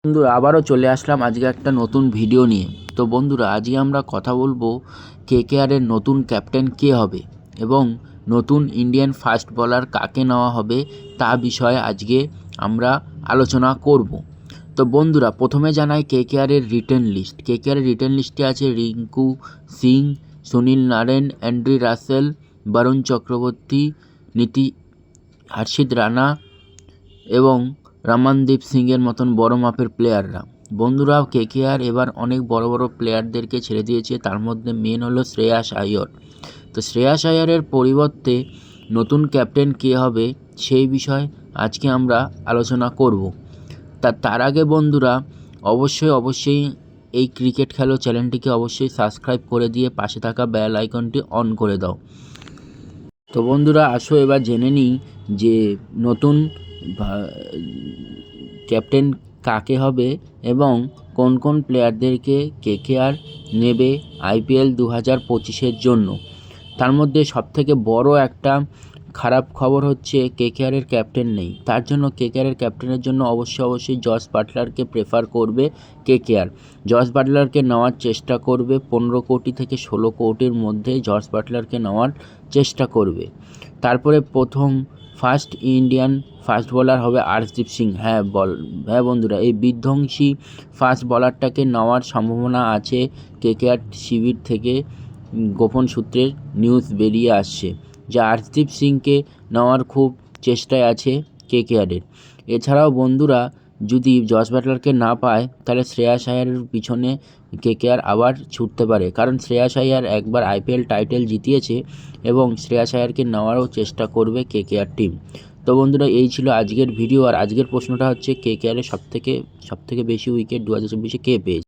বন্ধুরা আবারও চলে আসলাম আজকে একটা নতুন ভিডিও নিয়ে। তো বন্ধুরা আজকে আমরা কথা বলবো কেকেআরের নতুন ক্যাপ্টেন কে হবে এবং নতুন ইন্ডিয়ান ফাস্ট বোলার কাকে নেওয়া হবে তা বিষয়ে আজকে আমরা আলোচনা করব। তো বন্ধুরা প্রথমে জানাই কেকেআরের রিটেন লিস্ট। কেকেআরের রিটেন লিস্টে আছে রিঙ্কু সিং, সুনীল নারেন, অ্যান্ড্রি রাসেল, বরুণ চক্রবর্তী, নীতি, হর্ষিত রানা এবং রমনদীপ সিংয়ের মতন বড় মাপের প্লেয়াররা। বন্ধুরা কেকেআর এবার অনেক বড় বড় প্লেয়ারদেরকে ছেড়ে দিয়েছে, তার মধ্যে মেন হলো শ্রেয়াস আইয়ার। তো শ্রেয়াস আইয়ারের পরিবর্তে নতুন ক্যাপ্টেন কে হবে সেই বিষয়ে আজকে আমরা আলোচনা করব। তার আগে বন্ধুরা অবশ্যই এই ক্রিকেট খেলো চ্যানেলটিকে অবশ্যই সাবস্ক্রাইব করে দিয়ে পাশে থাকা বেল আইকনটি অন করে দাও। তো বন্ধুরা আসো এবার জেনে নিই যে নতুন ক্যাপ্টেন কাকে হবে এবং কোন কোন প্লেয়ারদেরকে কেকেআর নেবে আইপিএল 2025-এর জন্য। তার মধ্যে সবথেকে বড় একটা খারাপ খবর হচ্ছে কেকেআরের ক্যাপ্টেন নেই। তার জন্য কেকেআরের ক্যাপ্টেনের জন্য অবশ্যই জস বাটলারকে প্রেফার করবে কেকেআর। জস বাটলারকে নেওয়ার চেষ্টা করবে, 15 কোটি থেকে 16 কোটির মধ্যে জস বাটলারকে নেওয়ার চেষ্টা করবে। তারপরে প্রথম ফার্স্ট ইন্ডিয়ান ফাস্ট বোলার হবে আর্শদীপ সিং। হ্যাঁ বন্ধুরা, এই বিধ্বংসী ফাস্ট বোলারটাকে নেওয়ার সম্ভাবনা আছে। কেকেআর শিবির থেকে গোপন সূত্রের নিউজ বেরিয়ে আসছে যে আর্শদীপ সিংকে নেওয়ার খুব চেষ্টায় আছে কেকেআরের। এছাড়াও বন্ধুরা যদি জস বাটলারকে না পায় তাহলে শ্রেয়াস আইয়ারের পিছনে কেকেআর আবার ছুটতে পারে, কারণ শ্রেয়াস আইয়ার একবার আইপিএল টাইটেল জিতিয়েছে এবং শ্রেয়াস আইয়ারকে নেওয়ারও চেষ্টা করবে কেকেআর টিম। তো বন্ধুরা এই ছিল আজকের ভিডিও। আর আজকের প্রশ্নটা হচ্ছে কেকেআরের সবথেকে বেশি উইকেট 2024-এ কে পেয়েছে।